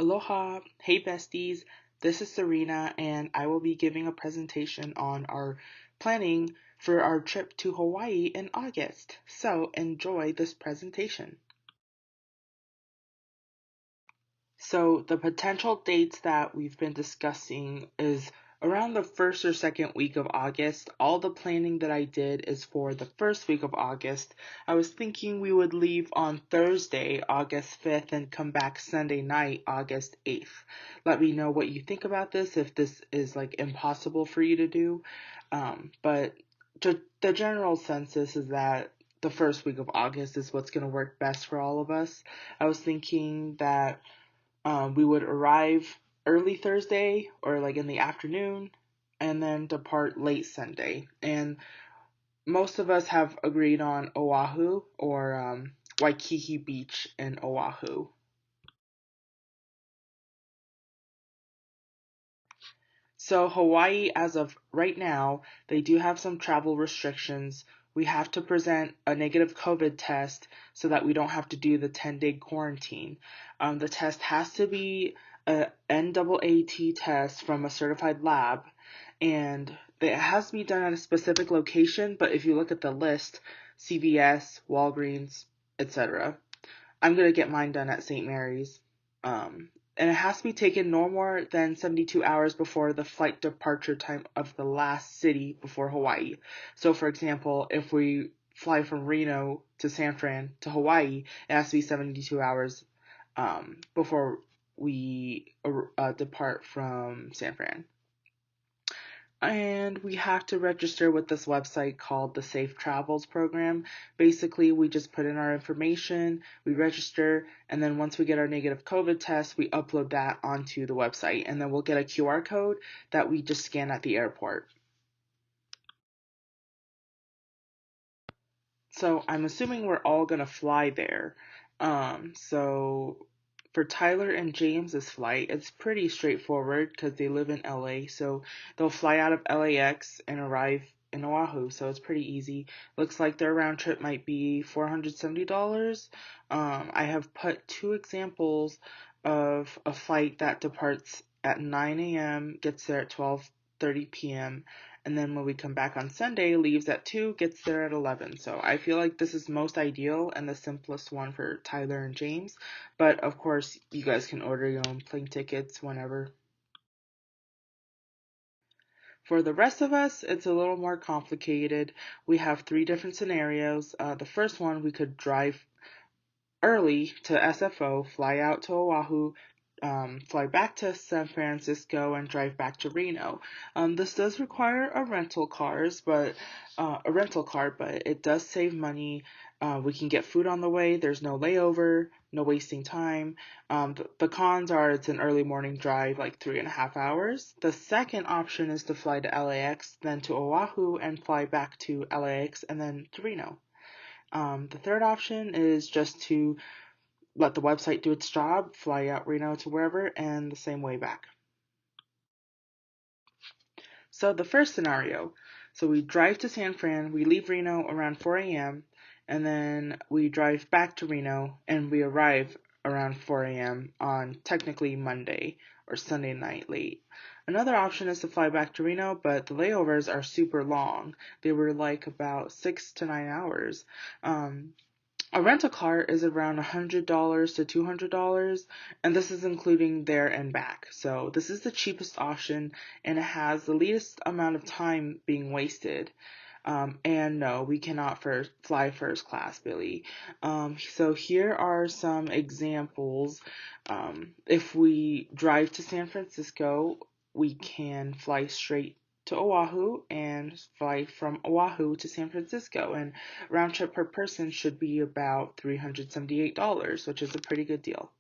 Aloha, hey besties, this is Serena, and I will be giving a presentation on our planning for our trip to Hawaii in August. So enjoy this presentation. So the potential dates that we've been discussing is around the first or second week of August. All the planning that I did is for the first week of August. I was thinking we would leave on Thursday, August 5th, and come back Sunday night, August 8th. Let me know what you think about this, if this is like impossible for you to do. But the general census is that the first week of August is what's going to work best for all of us. I was thinking that we would arrive early Thursday or like in the afternoon and then depart late Sunday. And most of us have agreed on Oahu or Waikiki Beach in Oahu. So, Hawaii, as of right now, they do have some travel restrictions. We have to present a negative COVID test so that we don't have to do the 10-day quarantine. The test has to be a NAAT test from a certified lab, and it has to be done at a specific location. But if you look at the list, CVS, Walgreens, etc., I'm gonna get mine done at St. Mary's. And it has to be taken no more than 72 hours before the flight departure time of the last city before Hawaii. So, for example, if we fly from Reno to San Fran to Hawaii, it has to be 72 hours before we depart from San Fran. And we have to register with this website called the Safe Travels Program. Basically, we just put in our information, we register, and then once we get our negative COVID test, we upload that onto the website, and then we'll get a QR code that we just scan at the airport. So I'm assuming we're all gonna fly there. So for Tyler and James's flight, it's pretty straightforward because they live in LA. So they'll fly out of LAX and arrive in Oahu. So it's pretty easy. Looks like their round trip might be $470. I have put two examples of a flight that departs at 9 a.m., gets there at 12:30 p.m., and then when we come back on Sunday, leaves at 2, gets there at 11. So I feel like this is most ideal and the simplest one for Tyler and James. But of course, you guys can order your own plane tickets whenever. For the rest of us, it's a little more complicated. We have three different scenarios. The first one, we could drive early to SFO, fly out to Oahu, fly back to San Francisco, and drive back to Reno. This does require a rental car, but it does save money. We can get food on the way. There's no layover, no wasting time. The cons are it's an early morning drive, like 3.5 hours. The second option is to fly to LAX, then to Oahu, and fly back to LAX and then to Reno. The third option is just to let the website do its job, fly out Reno to wherever, and the same way back. So the first scenario, so we drive to San Fran, we leave Reno around 4 a.m., and then we drive back to Reno, and we arrive around 4 a.m. on technically Monday or Sunday night late. Another option is to fly back to Reno, but the layovers are super long. They were like about 6 to 9 hours. A rental car is around $100 to $200, and this is including there and back. So this is the cheapest option, and it has the least amount of time being wasted. And no, we cannot fly first class, Billy. So here are some examples. If we drive to San Francisco, we can fly straight to Oahu and fly from Oahu to San Francisco. And round trip per person should be about $378, which is a pretty good deal.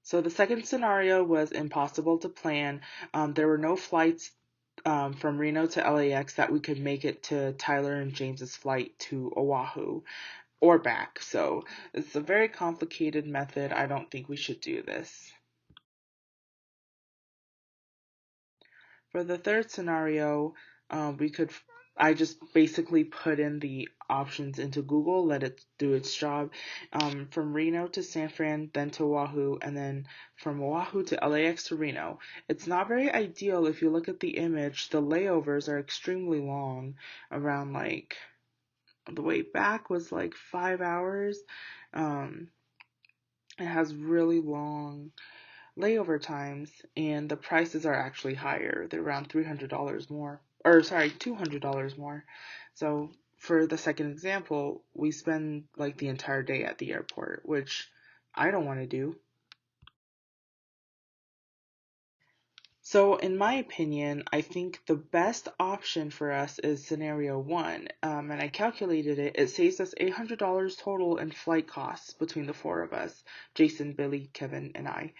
So the second scenario was impossible to plan. There were no flights from Reno to LAX that we could make it to Tyler and James's flight to Oahu or back. So it's a very complicated method. I don't think we should do this. For the third scenario, We could, I just basically put in the options into Google, let it do its job. From Reno to San Fran, then to Oahu, and then from Oahu to LAX to Reno. It's not very ideal if you look at the image. The layovers are extremely long, around like the way back was like 5 hours. Um, it has really long layover times, and the prices are actually higher. They're around $300 more, or sorry, $200 more. So for the second example, we spend like the entire day at the airport, which I don't want to do. So, in my opinion, I think the best option for us is scenario one. And I calculated it. It saves us $800 total in flight costs between the four of us, Jason, Billy, Kevin, and I.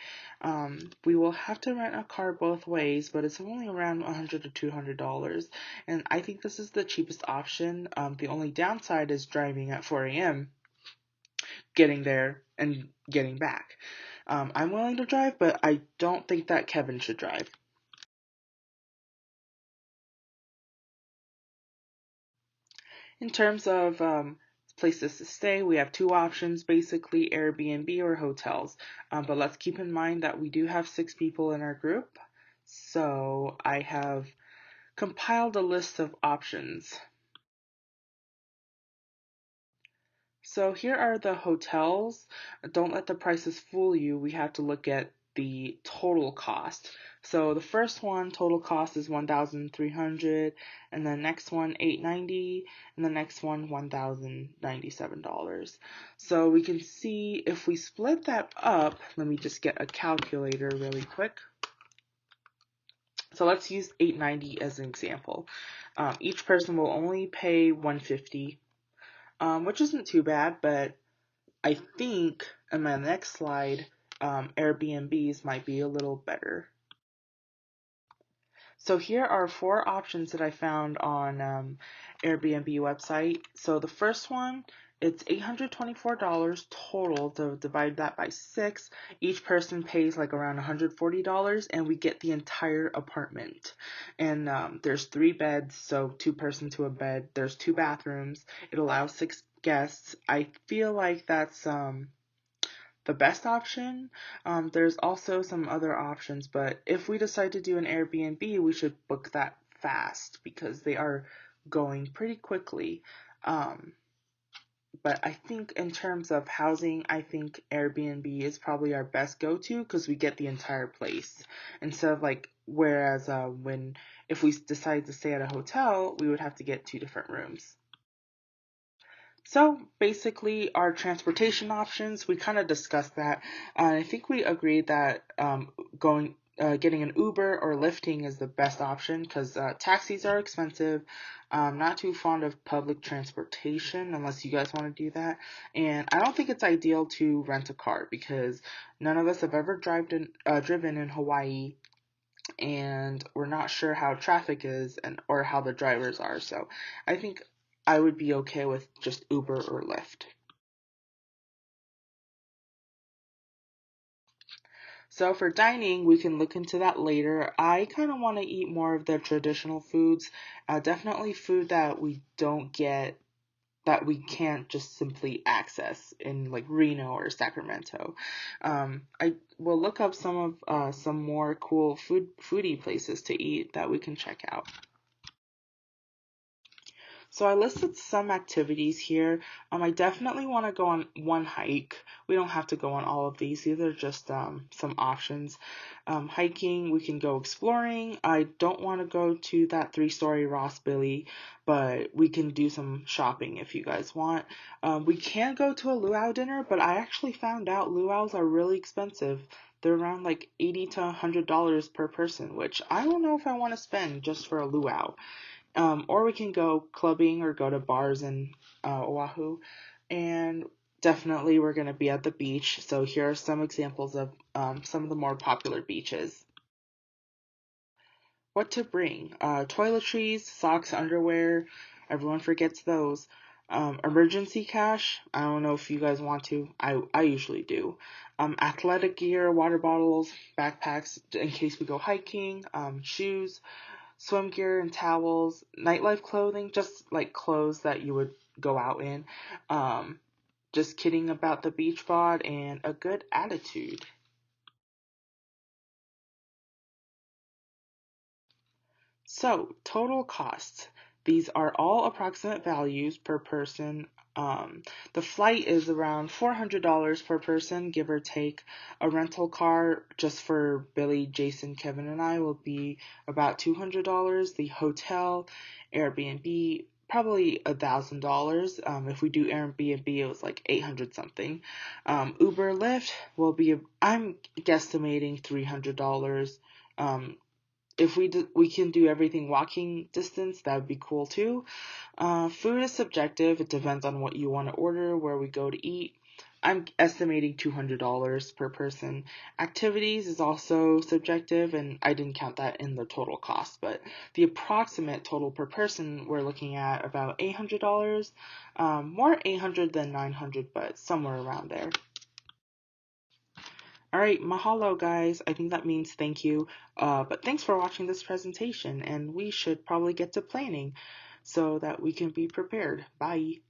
We will have to rent a car both ways, but it's only around $100 to $200. And I think this is the cheapest option. The only downside is driving at 4 a.m., getting there, and getting back. I'm willing to drive, but I don't think that Kevin should drive. In terms of places to stay, we have two options basically Airbnb or hotels. But let's keep in mind that we do have 6 people in our group. So I have compiled a list of options. So here are the hotels. Don't let the prices fool you. We have to look at the total cost. So the first one, total cost is 1,300, and the next one 890, and the next one $1,097. So we can see if we split that up, let me just get a calculator really quick. So let's use 890 as an example. Each person will only pay 150, which isn't too bad, but I think in my next slide, Airbnbs might be a little better. So here are 4 options that I found on Airbnb website. So the first one, it's $824 total. To divide that by 6, each person pays like around $140, and we get the entire apartment. And there's 3 beds, so 2 person to a bed. There's 2 bathrooms. It allows 6 guests. I feel like that's the best option. There's also some other options, but if we decide to do an Airbnb, we should book that fast because they are going pretty quickly. Um, but I think in terms of housing, I think Airbnb is probably our best go-to because we get the entire place instead of like whereas when if we decide to stay at a hotel, we would have to get 2 different rooms. So basically, our transportation options, we kind of discussed that. I think we agreed that getting an Uber or Lyfting is the best option because taxis are expensive. I'm not too fond of public transportation unless you guys want to do that. And I don't think it's ideal to rent a car because none of us have ever driven in Hawaii, and we're not sure how traffic is and or how the drivers are. So I think I would be okay with just Uber or Lyft. So for dining, we can look into that later. I kind of want to eat more of the traditional foods. Definitely food that we don't get that we can't just simply access in like Reno or Sacramento. I will look up some more cool foodie places to eat that we can check out. So I listed some activities here. I definitely want to go on one hike. We don't have to go on all of these. These are just some options. Hiking, we can go exploring. I don't want to go to that 3-story Ross Billy, but we can do some shopping if you guys want. We can go to a luau dinner, but I actually found out luau's are really expensive. They're around like $80 to $100 per person, which I don't know if I want to spend just for a luau. Or we can go clubbing or go to bars in Oahu. And definitely we're going to be at the beach. So here are some examples of some of the more popular beaches. What to bring? Toiletries, socks, underwear. Everyone forgets those. Emergency cash. I don't know if you guys want to. I usually do. Athletic gear, water bottles, backpacks in case we go hiking. Shoes, swim gear and towels, nightlife clothing, just like clothes that you would go out in, just kidding about the beach bod, and a good attitude. So, total costs. These are all approximate values per person. Um, the flight is around $400 per person, give or take. A rental car just for Billy, Jason, Kevin, and I will be about $200. The hotel, Airbnb, probably $1,000. If we do Airbnb, it was like 800 something. Uber, Lyft will be, I'm guesstimating $300. If we can do everything walking distance, that would be cool too. Food is subjective. It depends on what you want to order, where we go to eat. I'm estimating $200 per person. Activities is also subjective, and I didn't count that in the total cost, but the approximate total per person, we're looking at about $800. More 800 than 900, but somewhere around there. All right, mahalo, guys. I think that means thank you. But thanks for watching this presentation, and we should probably get to planning so that we can be prepared. Bye.